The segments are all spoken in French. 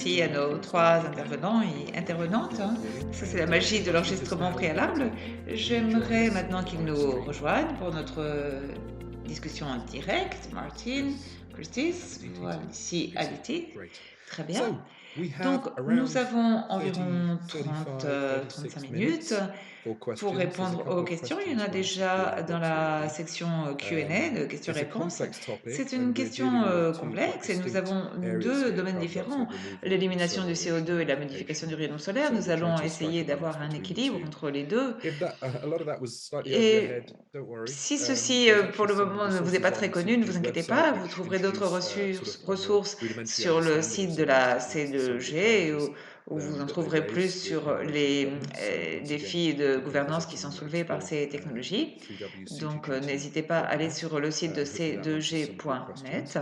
merci à nos trois intervenants et intervenantes. Ça, c'est la magie de l'enregistrement préalable. J'aimerais maintenant qu'ils nous rejoignent pour notre discussion en direct. Martin, Curtis, voilà ici Aditi. Très bien. Donc, nous avons environ 30-35 minutes pour répondre aux questions. Il y en a déjà dans la section Q&A, de questions-réponses. C'est une question complexe et nous avons deux domaines différents, l'élimination du CO2 et la modification du rayonnement solaire. Nous allons essayer d'avoir un équilibre entre les deux. Et si ceci, pour le moment, ne vous est pas très connu, ne vous inquiétez pas, vous trouverez d'autres ressources sur le site de la C2G où vous en trouverez plus sur les défis de gouvernance qui sont soulevés par ces technologies. Donc, n'hésitez pas à aller sur le site de c2g.net.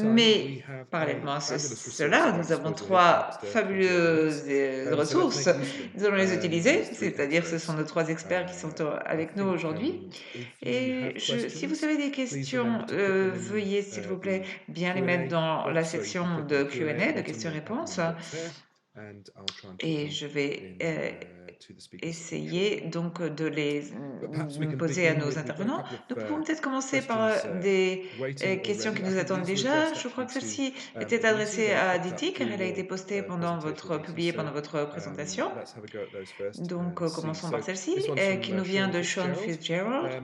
Mais parallèlement à cela, nous avons trois fabuleuses ressources. Nous allons les utiliser, c'est-à-dire ce sont nos trois experts qui sont avec nous aujourd'hui. Et si vous avez des questions, veuillez s'il vous plaît bien les mettre dans la section de Q&A, de questions-réponses. Et je vais essayer donc de les poser à nos intervenants. Nous pouvons peut-être commencer par des questions qui nous attendent déjà. Je crois que celle-ci était adressée à Aditi car elle a été publiée pendant votre présentation. Donc commençons par celle-ci qui nous vient de Sean Fitzgerald.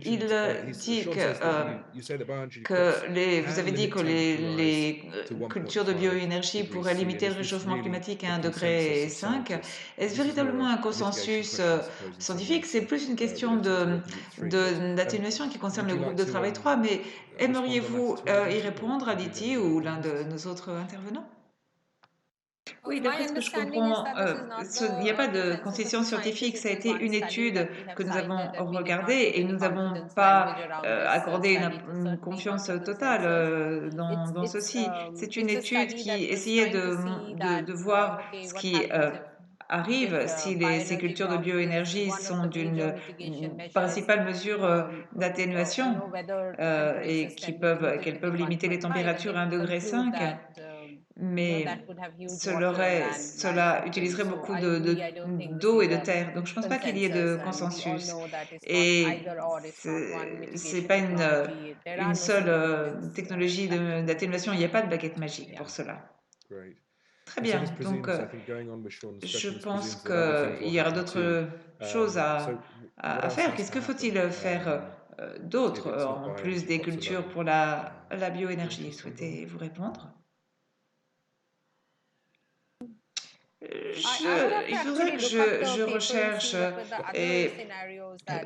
Il dit vous avez dit que les cultures de bioénergie pourraient limiter le réchauffement climatique à 1,5 degré. Est-ce véritablement un consensus scientifique? C'est plus une question d'atténuation qui concerne le groupe de travail 3, mais aimeriez-vous y répondre, Aditi, ou l'un de nos autres intervenants? Oui, d'après ce que je comprends, il n'y a pas de concession scientifique. Ça a été une étude que nous avons regardée et nous n'avons pas accordé une confiance totale dans ceci. C'est une étude qui essayait de voir ce qui arrive si ces cultures de bioénergie sont d'une principale mesure d'atténuation et qu'elles peuvent limiter les températures à 1,5 degré. Mais cela utiliserait beaucoup d'eau et de terre. Donc, je ne pense pas qu'il y ait de consensus. Et ce n'est pas une seule technologie d'atténuation. Il n'y a pas de baguette magique pour cela. Très bien. Donc, je pense qu'il y aura d'autres choses à faire. Qu'est-ce que faut-il faire d'autre en plus des cultures pour la bioénergie? Souhaitez-vous répondre? Il faudrait que je recherche et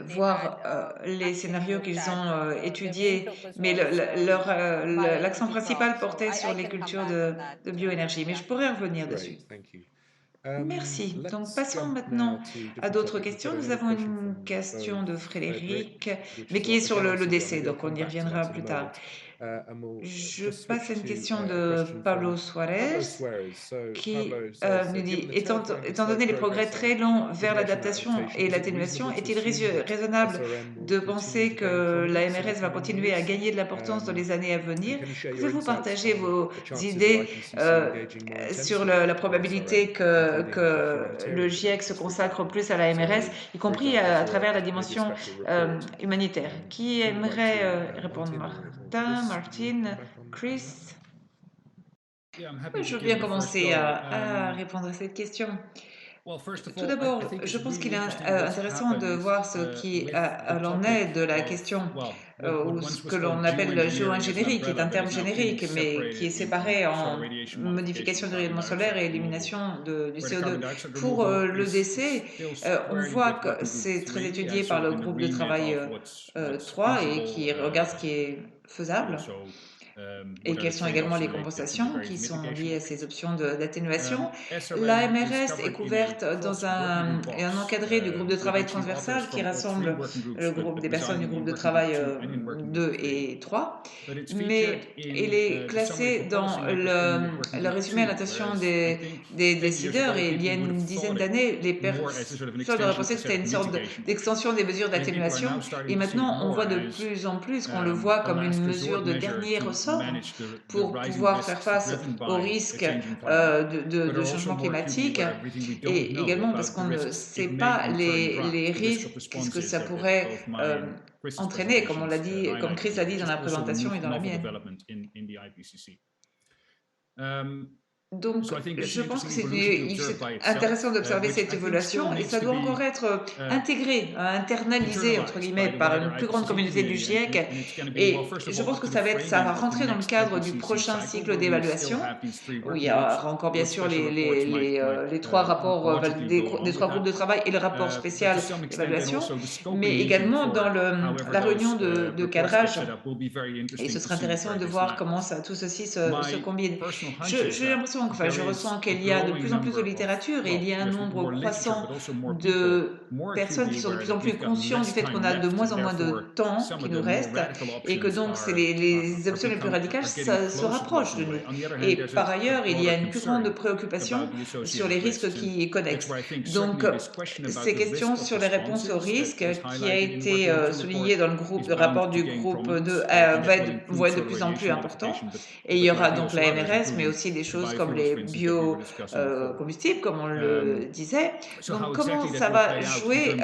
voir les scénarios qu'ils ont étudiés, mais l'accent principal portait sur les cultures de bioénergie, mais je pourrais revenir dessus. Merci. Donc, passons maintenant à d'autres questions. Nous avons une question de Frédéric, mais qui est sur le décès, donc on y reviendra plus tard. Je passe à une question de Pablo Suarez qui nous dit étant donné les progrès très lents vers l'adaptation et l'atténuation, est-il raisonnable de penser que la MRS va continuer à gagner de l'importance dans les années à venir? Pouvez-vous partager vos idées sur la probabilité que le GIEC se consacre plus à la MRS, y compris à travers la dimension humanitaire? Qui aimerait répondre? Martin, Chris? Je veux bien commencer à répondre à cette question. Tout d'abord, je pense qu'il est intéressant de voir ce qui en est de la question, ou ce que l'on appelle la géo-ingénierie, qui est un terme générique, mais qui est séparé en modification du rayonnement solaire et élimination du CO2. Pour le décès, on voit que c'est très étudié par le groupe de travail 3 et qui regarde ce qui est faisable. Et quelles sont également les compensations qui sont liées à ces options d'atténuation. La MRS est couverte dans un encadré du groupe de travail transversal qui rassemble des personnes du groupe de travail 2 et 3, mais il est classé dans le résumé à l'attention des décideurs, et il y a une dizaine d'années, les personnes auraient pensé que c'était une sorte d'extension des mesures d'atténuation, et maintenant on voit de plus en plus qu'on le voit comme une mesure de dernier ressort ensemble pour pouvoir faire face aux risques de changement climatique et également parce qu'on ne sait pas les risques que ça pourrait entraîner, comme on l'a dit, comme Chris l'a dit dans la présentation et dans la mienne. Donc, je pense que c'est intéressant d'observer cette évolution et ça doit encore être intégré, internalisé, entre guillemets, par une plus grande communauté du GIEC. Et je pense que ça va rentrer dans le cadre du prochain cycle d'évaluation, où il y aura encore bien sûr les trois rapports des trois groupes de travail et le rapport spécial d'évaluation, mais également dans la réunion de cadrage. Et ce serait intéressant de voir comment tout ceci se combine. J'ai l'impression, enfin, je ressens qu'il y a de plus en plus de littérature et il y a un nombre croissant de personnes qui sont de plus en plus conscientes du fait qu'on a de moins en moins de temps qui nous reste et que donc les options les plus radicales se rapprochent de nous. Et par ailleurs, il y a une plus grande préoccupation sur les risques qui est connexe. Donc, ces questions sur les réponses aux risques qui a été souligné dans le rapport du groupe 2 vont être de plus en plus important. Et il y aura donc la MRS, mais aussi des choses comme les biocombustibles, comme on le disait. Donc, comment ça va jouer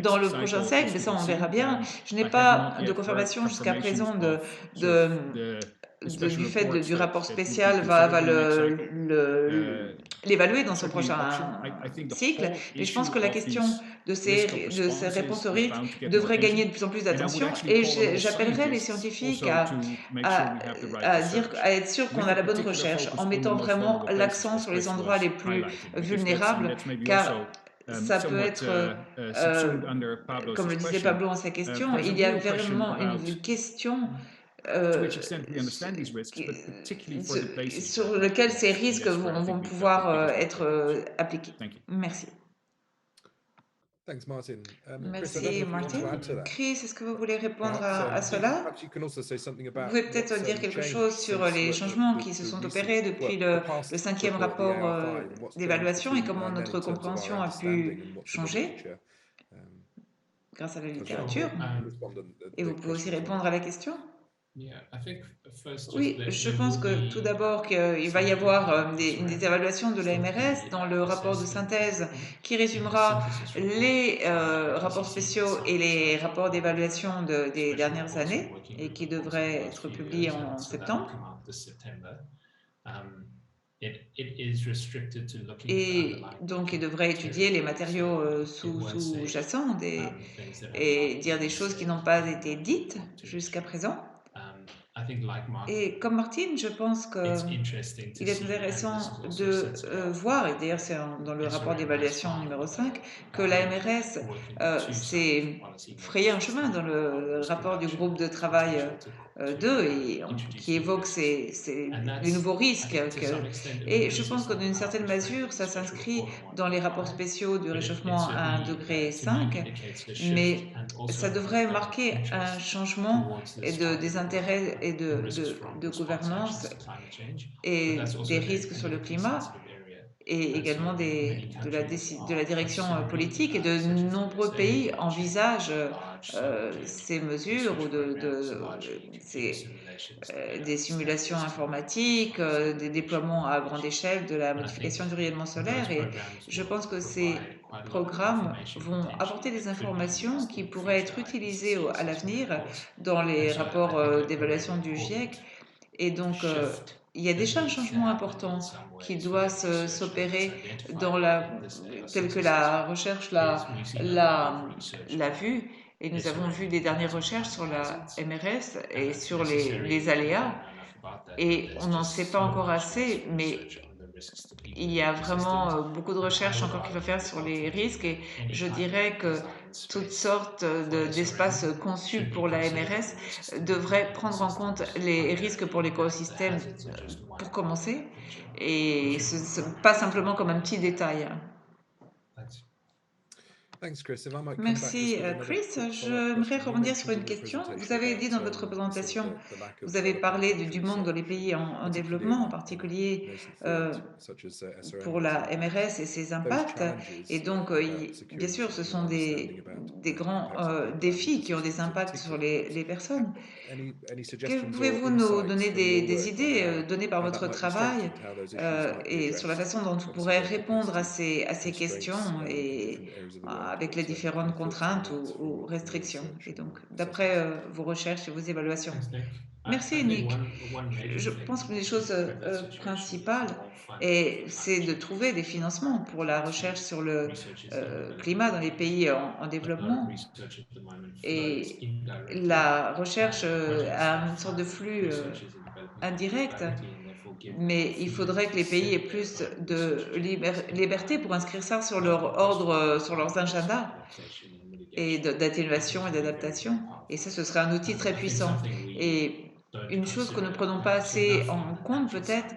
dans le prochain siècle? Ça, on verra bien. Je n'ai pas de confirmation jusqu'à présent du fait du rapport spécial va l'évaluer dans son prochain cycle. Mais je pense que la question de ces réponses aux risques devrait gagner de plus en plus d'attention et j'appellerai les scientifiques à être sûr qu'on a la bonne recherche en mettant vraiment l'accent sur les endroits les plus vulnérables car ça peut être, comme le disait Pablo en sa question, il y a vraiment une question sur lequel ces risques vont pouvoir être appliqués. Merci. Merci, Martin. Chris, est-ce que vous voulez répondre à cela? Vous pouvez peut-être dire quelque chose sur les changements qui se sont opérés depuis le 5e rapport d'évaluation et comment notre compréhension a pu changer grâce à la littérature. Et vous pouvez aussi répondre à la question. Oui, je pense que tout d'abord qu'il va y avoir des évaluations de la MRS dans le rapport de synthèse qui résumera les rapports spéciaux et les rapports d'évaluation des dernières années et qui devrait être publié en septembre. Et donc, il devrait étudier les matériaux sous-jacents et dire des choses qui n'ont pas été dites jusqu'à présent. Et comme Martine, je pense qu'il est intéressant de voir, et d'ailleurs c'est dans le rapport d'évaluation numéro 5, que la MRS s'est frayé un chemin dans le rapport du groupe de travail 2 et qui évoque les nouveaux risques. Et je pense que d'une certaine mesure, ça s'inscrit dans les rapports spéciaux du réchauffement à 1,5 degré, mais ça devrait marquer un changement des intérêts et de gouvernance et des risques sur le climat et également de la direction politique. Et de nombreux pays envisagent ces mesures ou des simulations informatiques, des déploiements à grande échelle de la modification du rayonnement solaire. Et je pense que ces programmes vont apporter des informations qui pourraient être utilisées à l'avenir dans les rapports d'évaluation du GIEC. Et donc, il y a déjà un changement important qui doit s'opérer tel que la recherche l'a vu. Et nous avons vu des dernières recherches sur la MRS et sur les aléas. Et on n'en sait pas encore assez, mais il y a vraiment beaucoup de recherches encore qu'il faut faire sur les risques. Et je dirais que toutes sortes d'espaces conçus pour la MRS devraient prendre en compte les risques pour l'écosystème pour commencer, et pas simplement comme un petit détail. Merci, Chris. J'aimerais rebondir sur une question. Vous avez dit dans votre présentation, vous avez parlé du manque dans les pays en développement, en particulier pour la MRS et ses impacts. Et donc, bien sûr, ce sont des grands défis qui ont des impacts sur les personnes. Pouvez-vous nous donner des idées données par votre travail et sur la façon dont vous pourrez répondre à ces questions et avec les différentes contraintes ou restrictions? Et donc, d'après vos recherches et vos évaluations. Merci, Nick. Je pense que une des choses principales, c'est de trouver des financements pour la recherche sur le climat dans les pays en développement. Et la recherche a une sorte de flux indirect, mais il faudrait que les pays aient plus de liberté pour inscrire ça sur leur ordre, sur leurs agendas et d'atténuation et d'adaptation. Et ça, ce serait un outil très puissant. Et une chose que nous ne prenons pas assez en compte, peut-être,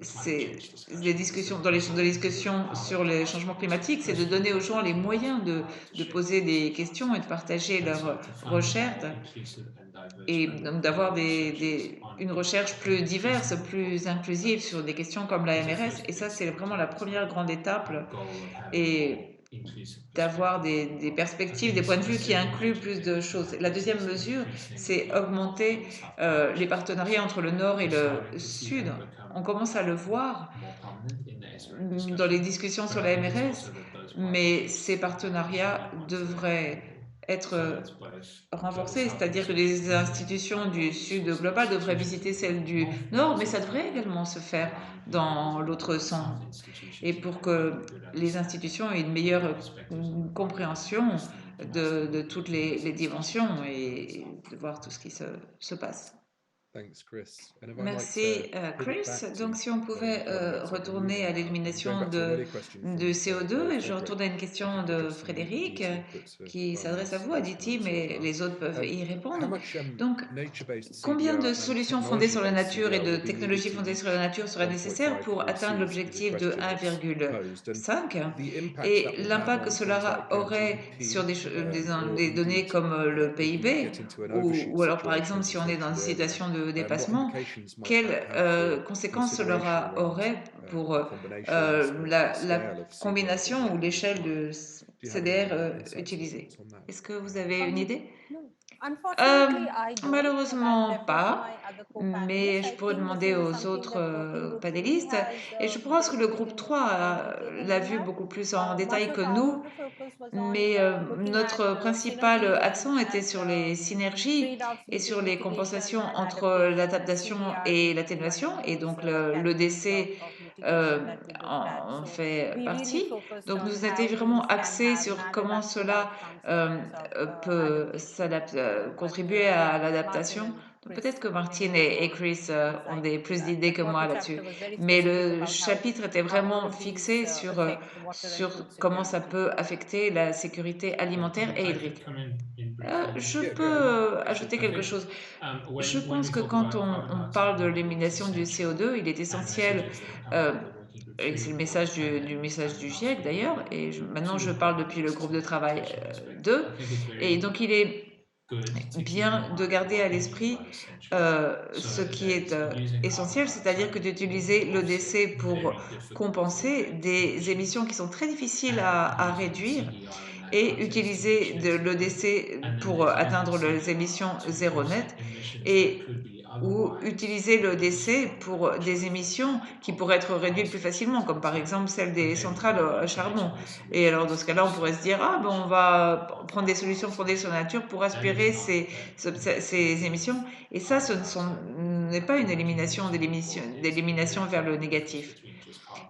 c'est les discussions, dans les discussions sur les changements climatiques, c'est de donner aux gens les moyens de poser des questions et de partager leurs recherches et donc d'avoir une recherche plus diverse, plus inclusive sur des questions comme la MRS. Et ça, c'est vraiment la première grande étape et d'avoir des perspectives, des points de vue qui incluent plus de choses. La deuxième mesure, c'est augmenter les partenariats entre le Nord et le Sud. On commence à le voir dans les discussions sur la MRS, mais ces partenariats devraient être renforcés, c'est-à-dire que les institutions du Sud global devraient visiter celles du Nord, mais ça devrait également se faire dans l'autre sens. Et pour que les institutions aient une meilleure compréhension de toutes les dimensions et de voir tout ce qui se passe. Merci, Chris. Donc, si on pouvait retourner à l'élimination de CO2, et je retourne à une question de Frédéric qui s'adresse à vous, Aditi, mais les autres peuvent y répondre. Donc, combien de solutions fondées sur la nature et de technologies fondées sur la nature seraient nécessaires pour atteindre l'objectif de 1,5 et l'impact que cela aurait sur des données comme le PIB ou alors par exemple si on est dans une situation de dépassement, quelles conséquences cela aurait pour la combinaison ou l'échelle de CDR utilisée? Est-ce que vous avez une idée? Euh, Malheureusement pas, mais je pourrais demander aux autres panélistes. Et je pense que le groupe 3 l'a vu beaucoup plus en détail que nous, mais notre principal accent était sur les synergies et sur les compensations entre l'adaptation et l'atténuation, et donc l'EDC en fait partie. Donc nous étions vraiment axés sur comment cela peut contribuer à l'adaptation. Peut-être que Martine et Chris ont plus d'idées que moi là-dessus. Mais le chapitre était vraiment fixé sur comment ça peut affecter la sécurité alimentaire et hydrique. Je peux ajouter quelque chose. Je pense que quand on parle de l'élimination du CO2, il est essentiel, et c'est le message du message du GIEC d'ailleurs, et maintenant je parle depuis le groupe de travail 2, et donc il est bien de garder à l'esprit ce qui est essentiel, c'est-à-dire que d'utiliser l'EDC pour compenser des émissions qui sont très difficiles à réduire et utiliser de l'EDC pour atteindre les émissions zéro net et ou utiliser l'EDC pour des émissions qui pourraient être réduites plus facilement, comme par exemple celles des centrales à charbon. Et alors dans ce cas-là, on pourrait se dire, ah ben on va prendre des solutions fondées sur la nature pour aspirer ces émissions. Et ça, n'est pas une élimination d'élimination vers le négatif.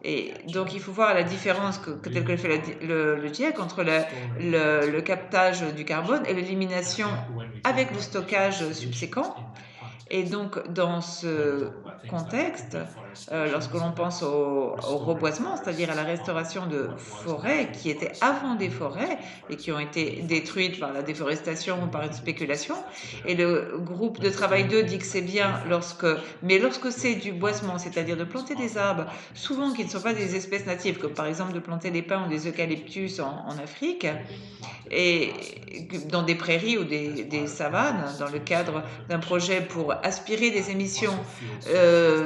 Et donc il faut voir la différence telle que fait le GIEC entre le captage du carbone et l'élimination avec le stockage subséquent. Et donc dans ce contexte, lorsque l'on pense au reboisement, c'est-à-dire à la restauration de forêts qui étaient avant des forêts et qui ont été détruites par la déforestation ou par une spéculation. Et le groupe de travail 2 dit que c'est bien mais lorsque c'est du boisement, c'est-à-dire de planter des arbres, souvent qui ne sont pas des espèces natives, comme par exemple de planter des pins ou des eucalyptus en Afrique, et dans des prairies ou des savanes, dans le cadre d'un projet pour aspirer des émissions,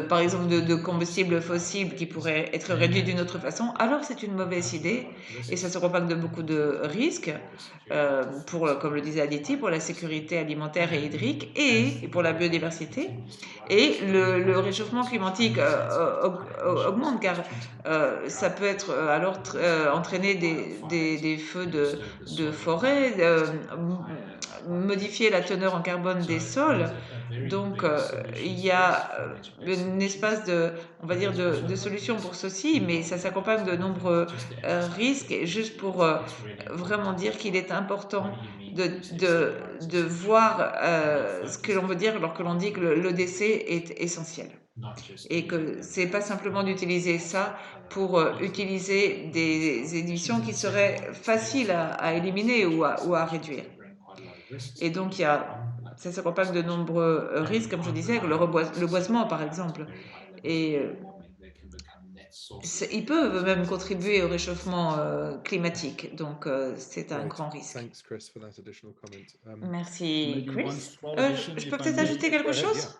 par exemple de combustibles fossiles qui pourraient être réduits d'une autre façon, alors c'est une mauvaise idée et ça se compacte de beaucoup de risques, comme le disait Aditi, pour la sécurité alimentaire et hydrique et pour la biodiversité. Et le réchauffement climatique augmente car ça peut être entraîner des feux de forêt, modifier la teneur en carbone des sols. Donc, il y a un espace on va dire, de solutions pour ceci, mais ça s'accompagne de nombreux risques. Et juste pour vraiment dire qu'il est important de voir ce que l'on veut dire lorsque l'on dit que l'EDC est essentiel et que c'est pas simplement d'utiliser ça pour utiliser des éditions qui seraient faciles à éliminer ou à réduire. Et donc, ça s'accompagne de nombreux risques, comme je disais, le boisement par exemple. Et ils peuvent même contribuer au réchauffement climatique, donc c'est un Great. grand risque. Thanks, Chris, for that additional comment. Merci, Maybe one Chris. small addition, Je peux if I peut-être may. ajouter Go quelque ahead. Yeah. chose?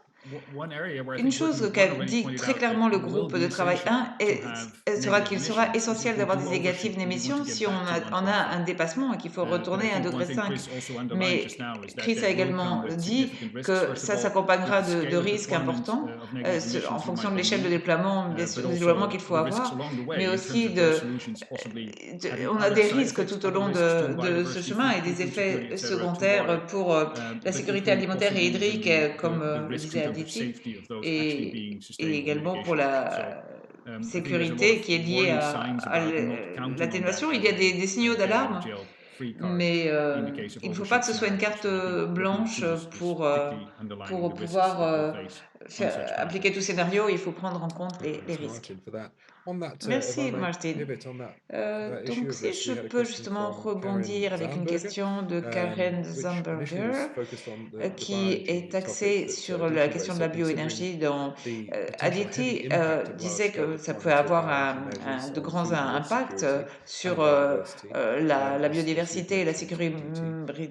One area where I Une think working chose with qu'a Waterlane dit pointed très out that clairement le it will groupe de be travail 1 essential to have sera negative qu'il sera emissions, is essentiel if we d'avoir do des négatifs overshoot and we want to d'émissions get si back to on a 1.5. un dépassement et qu'il faut But retourner I à un think one degré thing 5. Chris also underlined Mais just now is that Chris there a will come également with dit significant risks. que First of ça all, s'accompagnera with the de scale of risques deployment importants of negative en emissions you fonction might de then l'échelle de need, déploiement, bien but sûr, du déploiement also qu'il faut the risks avoir, along the mais way in terms aussi of those solutions possibly having on a other des side risques effects, tout au other long risks to de ce biodiversity, chemin et des food security, effets etc., to water, secondaires pour la but sécurité equally alimentaire et possibly even hydrique, comme the le risks disait in terms of Aditi, safety of those actually being et sustainable également pour mitigation. So la I think there's a lot of sécurité qui est liée warning signs à about not counting on that l'atténuation. Il y a as des signaux a get out of d'alarme, jail free card mais in the case of il ne faut pas overshoot que ce soit une scenarios. carte So I think looking blanche through this particularly underlining pour the risks pouvoir that we'll face on such appliquer tout projects. scénario. Il faut prendre en compte les Thanks, risques. Martin, for that. On that, if I Merci, may Martin. pivot on that issue Donc, of si risk, je we had a peux question justement from Karen rebondir avec une Zamberger, question de Karen which initially was Zamberger, focused on the qui est bioenergy topic axée that sur la Aditi question raised. de So la considering bioénergie. Dont the potential heavy Aditi impact of disait large-scale que ça peut deployment of avoir bioenergy measures de on grands food and water impacts security and sur biodiversity, la as you've biodiversité et la mentioned, Aditi.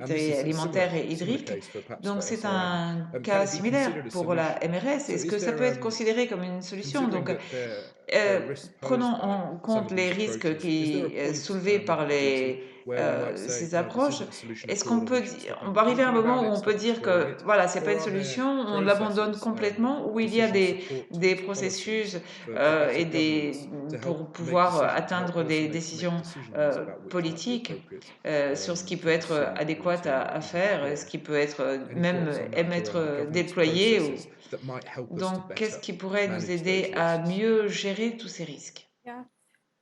And this sécurité is a alimentaire et similar hydrique. case for perhaps Donc, for c'est SRM. un Can cas it be similaire considered a pour la solution? MRS. So Est-ce is que ça there peut être considéré comme une solution? considering Donc, that there are risks prenons posed by en some compte of les these risques approaches, is there a point, soulevés par Aditi, where we might say, ces no, this approches. isn't a solution Est-ce at qu'on all, and peut we should stop on even va arriver à un thinking moment about où it, on peut stop dire exploring que it? voilà, c'est pas Or une are there solution, on l'abandonne processes, complètement, ou il y a decision support des tools, policies processus for perhaps et at governments to help pour make pouvoir decisions, help atteindre des policymakers make décisions decisions about which might be politiques appropriate sur ce qui peut to être pursue or adéquat à to faire, ce deploy? qui peut être Any même thoughts on that être around the governance déployé. processes that might help us to Donc, qu'est-ce better qui pourrait nous manage those aider à risks? mieux gérer tous ces risques? Yeah.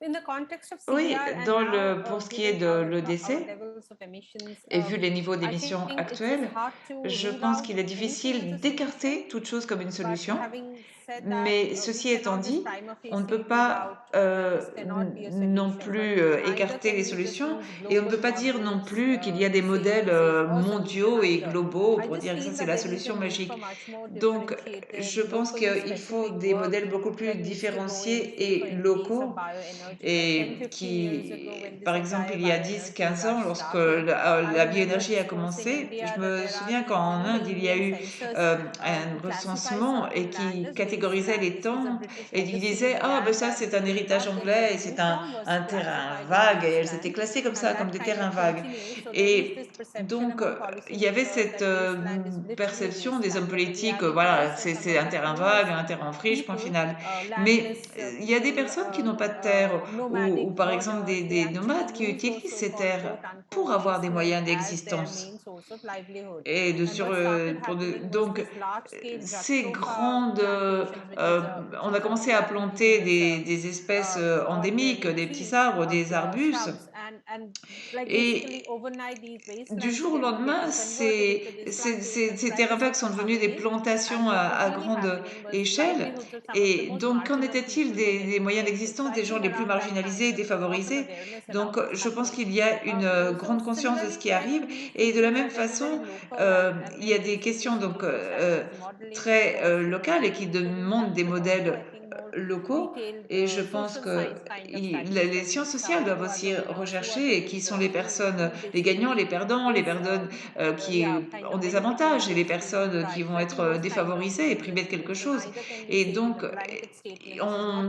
In the context of Oui, CDR and now, pour ce qui est given de our l'EDC, levels of emissions, et vu les niveaux I d'émissions think it's just actuels, hard to je rule pense out qu'il est anything as difficile a solution. d'écarter toute chose comme une But solution. having said that, Mais we ceci étant cannot just dit, prima on ne facie peut rule out pas this cannot be a non solution, but plus neither écarter can les we just solutions use et on ne global peut pas dire non models plus qu'il y a to des say modèles this is a solution mondiaux et either. globaux I pour just dire que ça feel c'est that la there is a solution need for magique. much more Donc, differentiated, je pense locally qu'il faut specific des work modèles beaucoup plus that needs to go in, différenciés say, for et increase of locaux bioenergy. Like 10, et 15 years qui, ago, when par this exemple, entire il y a bioenergy 10-15 ans, rush lorsque started, I la remember bioénergie a discourses in commencé, India je that me there are souviens these, qu'en Inde, il y a Indian eu census un to classify recensement et certain land qui as catégorisait wasteland. les This was a temps British et qui legacy. disait, The ah, ben land ça, that c'est they un did héritage not get anglais et c'est revenue from was un terrain classified as vague et elles wasteland, étaient classées comme and ça, comme that des kind terrains of vagues. continues. So there is this Et perception donc, among il y avait policymakers cette that wasteland is literally perception des hommes wasteland, but the politiques, reality voilà, is that some c'est of un the terrain vague, poorest un terrain en friche, point people, final. Mais landless il y a des people, personnes qui n'ont pas de terre ou nomadic par exemple birders, they des actually nomades qui use those utilisent ces so-called terres quote pour unquote avoir des wasteland moyens as their main d'existence. source of livelihood. Et And what started happening was donc, this large-scale ces Jatrofa grandes, plantations, which is a on a concept commencé which à I've been using planter as des espèces a word here endémiques, in des petits Crete, arbres, des arbustes. shrubs. And Et du jour au lendemain, ces terrains vagues sont devenus des plantations à grande échelle. Et donc, qu'en était-il des moyens d'existence des gens les plus marginalisés, défavorisés? Donc, je pense qu'il y a une grande conscience de ce qui arrive. Et de la même façon, il y a des questions donc très locales et qui demandent des modèles locaux. Et je pense que les sciences sociales doivent aussi rechercher et qui sont les personnes, les gagnants, les perdants qui ont des avantages et les personnes qui vont être défavorisées et privées de quelque chose. Et donc,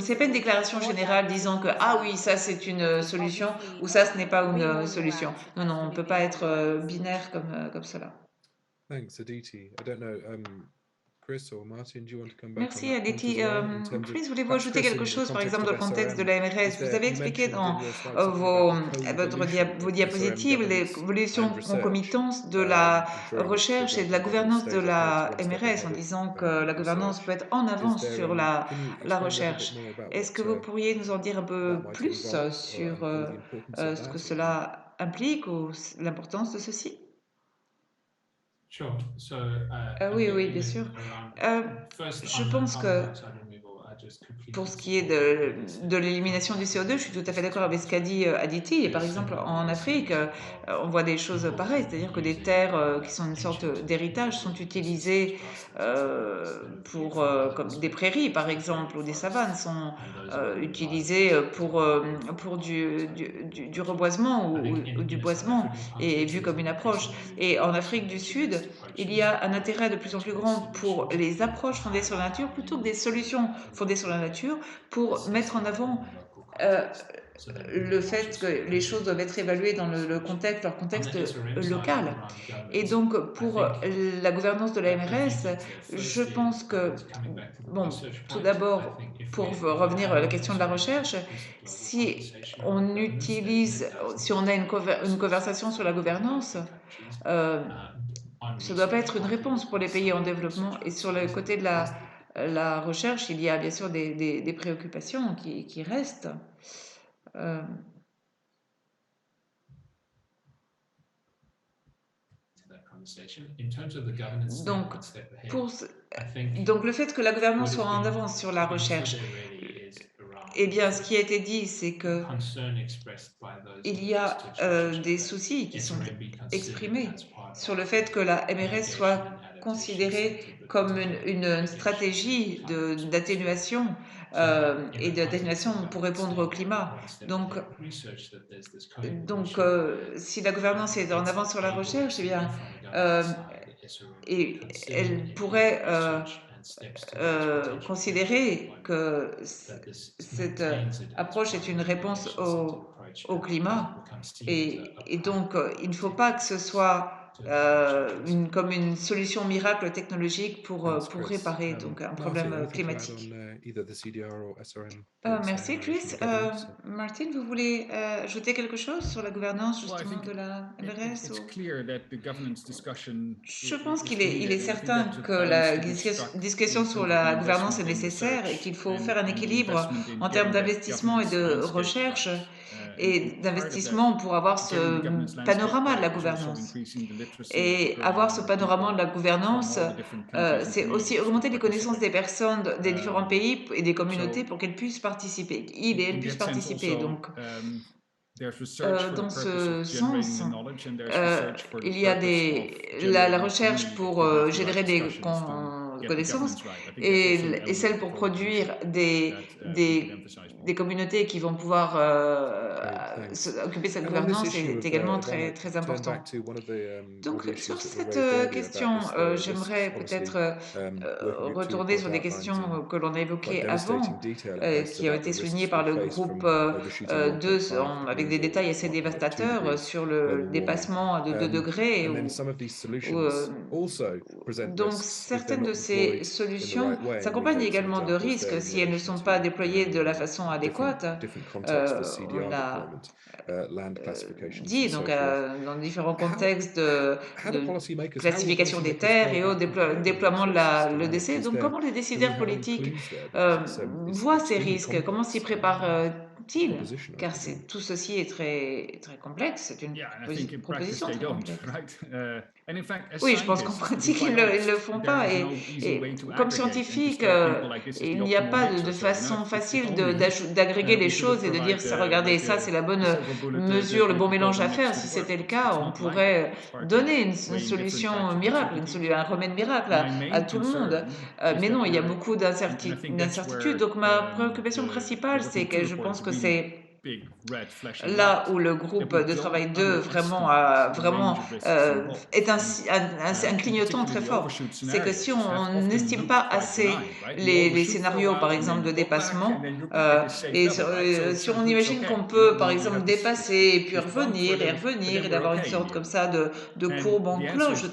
c'est pas une déclaration générale disant que ah oui, ça c'est une solution ou ça ce n'est pas une solution. Non, non, on ne peut pas être binaire comme cela. Thanks, Aditi. I don't know, Chris or Martin, do you want to come back on Merci that point Aditi. as well, in terms of Chris, voulez-vous perhaps ajouter Chris, quelque in the chose, par context exemple, dans of le contexte de SRM, la MRS? is Vous there, avez you expliqué mentioned dans in your slide something vos, about the vos co-evolution of SRM diapositives governance l'évolution and research concomitante de la during, for recherche et de example, la the government gouvernance de stage operates la one step MRS en ahead of disant que la gouvernance research. peut être en Is avance there, sur can you la explain a little bit recherche. more about Est-ce que what vous pourriez nous en dire un peu that might plus involve, sur or the importance of ce that, que or... cela implique ou l'importance de ceci? Sure. So, Oui, oui, bien sûr. Je pense que pour ce qui est de l'élimination du CO2, je suis tout à fait d'accord avec ce qu'a dit Aditi. Et par exemple, en Afrique, on voit des choses pareilles, c'est-à-dire que des terres qui sont une sorte d'héritage sont utilisées comme des prairies, par exemple, ou des savanes sont utilisées pour du reboisement ou du boisement et vu comme une approche. Et en Afrique du Sud, il y a un intérêt de plus en plus grand pour les approches fondées sur la nature plutôt que des solutions fondées sur la nature pour mettre en avant le fait que les choses doivent être évaluées dans leur contexte local. Et donc, pour la gouvernance de la MRS, je pense que, bon, tout d'abord, pour revenir à la question de la recherche, si on a une conversation sur la gouvernance, ça ne doit pas être une réponse pour les pays en développement. Et sur le côté de la recherche, il y a bien sûr des préoccupations qui restent. Donc le fait que la gouvernance soit en avance sur la recherche, eh bien, ce qui a été dit, c'est que il y a des soucis qui sont exprimés sur le fait que la MRS soit considérée comme une stratégie d'atténuation et d'atténuation pour répondre au climat. Donc si la gouvernance est en avance sur la recherche, eh bien, et elle pourrait considérer que cette approche est une réponse au climat et donc il ne faut pas que ce soit comme une solution miracle technologique pour réparer donc un problème climatique. Merci Chris. Martin, vous voulez ajouter quelque chose sur la gouvernance justement de la MRS Je pense qu'il est certain que la discussion sur la gouvernance est nécessaire et qu'il faut faire un équilibre en termes d'investissement et de recherche et d'investissement pour avoir ce panorama de la gouvernance. Et avoir ce panorama de la gouvernance, c'est aussi augmenter les connaissances des personnes des différents pays et des communautés pour qu'elles puissent participer. Elles puissent participer. Donc, dans ce sens, il y a la recherche pour générer des connaissances et celle pour produire des communautés qui vont pouvoir occuper cette gouvernance est également très, très important. Donc, sur cette question, j'aimerais peut-être retourner sur des questions que l'on a évoquées avant, qui ont été soulignées par le groupe 2 avec des détails assez dévastateurs sur le dépassement de 2 degrés. Donc, certaines de ces solutions s'accompagnent également de risques si elles ne sont pas déployées de la façon adéquate. On l'a dit, donc dans différents contextes de classification des terres et au déploiement de l'EDC. Donc, comment les décideurs politiques voient ces risques? Comment s'y préparent sont-ils? proposition, I Car presume. tout ceci est très, très complexe, c'est une Yeah, and I think in practice proposition they très don't, complexe. right? And in fact, as Oui, je pense qu'en scientists, to be pratique, quite ils honest, le font there pas. is no easy Et way to comme aggregate and to scientifique, tell people like this is il the n'y a optimal pas mix de or so. You know, façon if facile only d'agréger les we could choses et de dire, provide ça, regardez, ça, c'est la bonne the silver bullet, mesure, le bon the mélange à golden mix faire. to Si the world. c'était le It's cas, on not like that. pourrait It's far too donner une weighing different solution types of miracle, uncertainties. un remède miracle My à main tout le monde. concern is Mais that non, il y a we're, beaucoup and I think that's d'incertitudes. where Donc ma préoccupation the principale, c'est working two que je report pense is que really c'est big red flashing là light, où le that groupe we de don't travail 2 vraiment, underestimate the vraiment range of risks involved. est un And in clignotant très particular, the fort. overshoot C'est que si scenarios have on often n'estime looked pas quite assez benign, right? You les overshoot for a scénarios, par while and then exemple, de you go back and dépassement, then you're back at this safe et level, right? So it si sort on of looks imagine okay. qu'on You know, peut, par we exemple, have dépasser et puis this bump for a little, but revenir then et we're d'avoir une okay in sorte the comme end. ça de And courbe en the answer cloche, de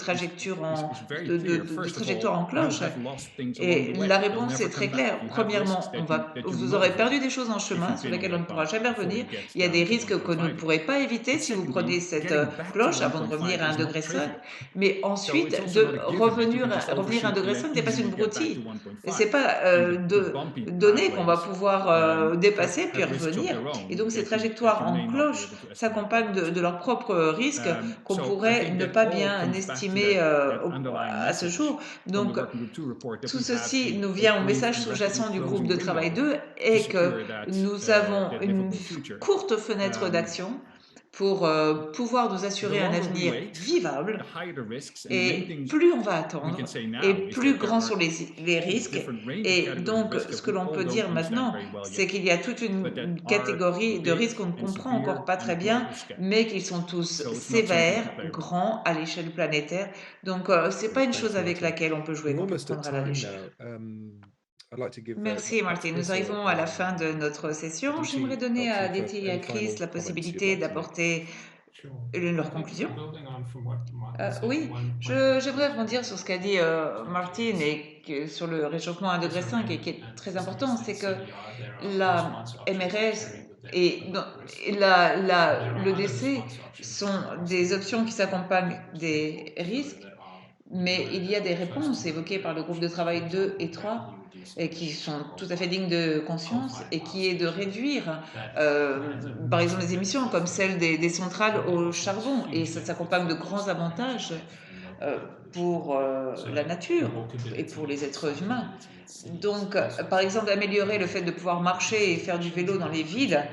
is very clear. de First of trajectoire en all, you'll cloche. have lost things along Et the way. la They'll réponse never est très come back. claire. You have Premièrement, risks that you vous will not aurez perdu avoid des choses en if chemin you've sur been on lesquelles on ne that pourra bump jamais before revenir. it gets Il y a des down to risques que vous ne 1.5 pourrez again. pas éviter But si vous secondly, prenez cette getting back to cloche avant de 1.5 revenir à un is not degré 5. trivial. Mais So ensuite, it's also de not a given that you can just revenir à un overshoot degré and 5 then n'est pas une easily get back broutille. to C'est 1.5. pas And the bumpy donné qu'on va pathways pouvoir dépasser puis have risks of revenir. their Et own donc ces that trajectoires you en may not be cloche able to estimate right s'accompagnent at this de leurs point. propres risques qu'on So I pourrait think ne that pas all bien comes back to estimer that underlying à ce message jour. from the Donc Working Group 2 report that tout we have ceci nous a vient au brief message and sous-jacent rapidly du groupe closing de travail window 2 to est que secure that nous avons that une livable future. courte fenêtre d'action pour pouvoir nous The assurer un longer we avenir wait, vivable. the higher the risks, and the main Et thing plus on va we attendre, can say now et is plus that there grands are sont les all risques. different range of Et categories of donc, risk ce that que we l'on all peut don't dire understand maintenant, very well c'est yet, qu'il y a toute but that une are catégorie de risques qu'on ne big and comprend encore severe pas on très a bien, global scale. mais qui sont tous So it's not something to sévères, play around. grands à l'échelle planétaire. Donc, c'est pas une Thanks, chose avec Martin. laquelle on peut jouer, We're qu'on peut almost at prendre à la time légère. now. I'd like to give Merci perhaps Martin. Nous Chris arrivons à la fin de notre session. Aditi J'aimerais donner à up to you for Aditi et à any Chris final la comments you'd possibilité like to make. d'apporter Sure. leurs I think conclusions. building on from what Martin said, Oui, j'aimerais rebondir sur ce qu'a dit Martin et sur le réchauffement à 1,5 degré et qui est très important, c'est que la MRS et le décès sont des options qui s'accompagnent des risques, mais il y a des réponses évoquées par le groupe de travail 2 et 3 et qui sont tout à fait dignes de conscience et qui est de réduire, par exemple, les émissions comme celles des centrales au charbon. Et ça s'accompagne de grands avantages pour la nature et pour les êtres humains. Donc, par exemple, améliorer le fait de pouvoir marcher et faire du vélo dans les villes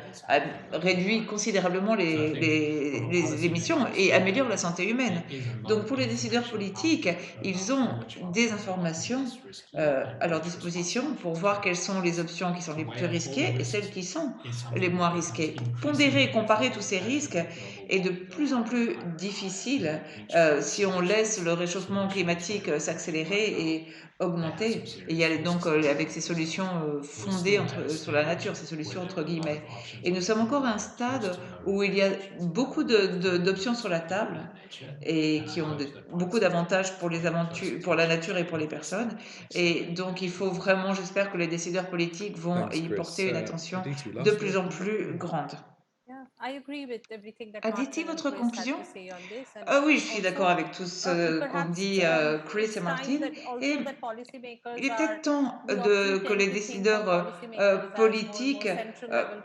réduit considérablement les émissions et améliore la santé humaine. Donc, pour les décideurs politiques, ils ont des informations à leur disposition pour voir quelles sont les options qui sont les plus risquées et celles qui sont les moins risquées. Pondérer et comparer tous ces risques est de plus en plus difficile si on laisse le réchauffement climatique s'accélérer et augmenter. Et il y a donc avec ces solutions fondées sur la nature, ces solutions entre guillemets. Et nous sommes encore à un stade où il y a beaucoup d'options sur la table et qui ont beaucoup d'avantages pour la nature et pour les personnes. Et donc il faut vraiment, j'espère que les décideurs politiques vont Thanks, y Chris. porter une attention Aditi, de last plus word. en plus grande. Yeah, I agree with everything that Aditi, Martin and votre Chris had conclusion? to say on this. And Ah oui, je suis d'accord also, avec tout ce qu'ont perhaps dit Chris it's et time Martin. that Et also that il policymakers est peut-être temps we often que les tend to think of décideurs policymakers as more and more politiques central level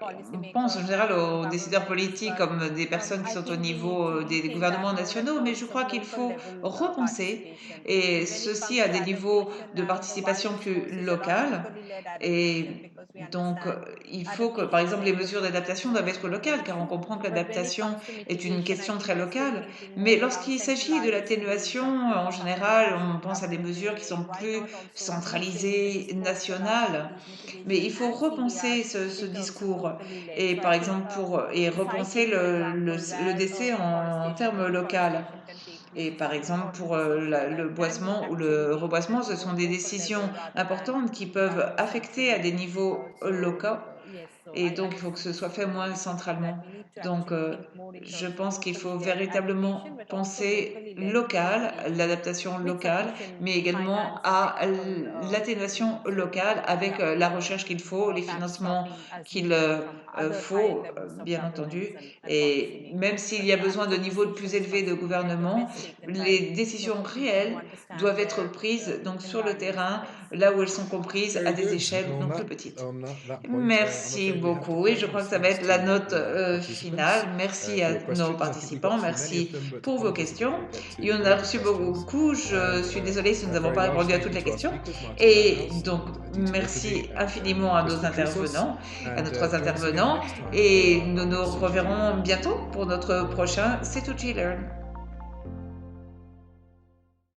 pensent en policymakers général national aux décideurs governments, politiques but comme des personnes qui I sont au think we need niveau to des rethink that gouvernements more in nationaux, mais je terms crois of qu'il local faut level repenser, participation. et When it ceci comes à to des niveaux adaptation de and participation mobile plus resources around locales. locally led Et adaptation, because we donc, understand il faut que, par adaptation exemple, is les very mesures different d'adaptation in doivent different être locales, car on locations. comprend que But when it l'adaptation comes to est une mitigation, I question think très we are still locale. thinking Mais more around lorsqu'il s'agit de centralized ways l'atténuation, of en doing général, something on national pense à des government mesures qui way. sont Why plus not also rethink the centralisées, discourse around nationales. these Mais il mitigation faut and CBR repenser ce in terms of discours locally led? et, So par I think exemple, et repenser recycling, for example, le where décès en termes local. reforestation can take place Et is par an exemple, important pour decision le that can be boisement ou actually le taken reboisement, at ce more sont des local level décisions rather than importantes qui done peuvent more affecter à des centrally. niveaux locaux. Yes, so Et I donc, il faut que ce soit fait moins agree with you centralement. that we need to Donc, actually think more in je terms of pense qu'il faut locally led véritablement adaptation, but also penser locally led local, mitigation l'adaptation with locale, sufficient mais également finance and à technical l'atténuation so locale avec yeah, la recherche qu'il faut, les financements backstopping as qu'il needed from other higher faut, levels of bien governments entendu. and Et même policymakers. s'il But y a the besoin de actual niveaux plus decisions élevés de must be the gouvernement, best taken les by décisions local people who réelles understand doivent être their prises donc sur le environments the terrain, best. là où elles sont comprises Very à des good. échelles And donc plus petites. on that point, I'd like Merci to beaucoup et je crois que ça va être la note finale. Merci à nos participants, merci pour vos questions. Il y en a reçu beaucoup, je suis désolée si nous n'avons pas répondu à toutes les questions. Et donc, merci infiniment à nos intervenants, à nos 3 intervenants, et nous nous reverrons bientôt pour notre prochain C2G Learn.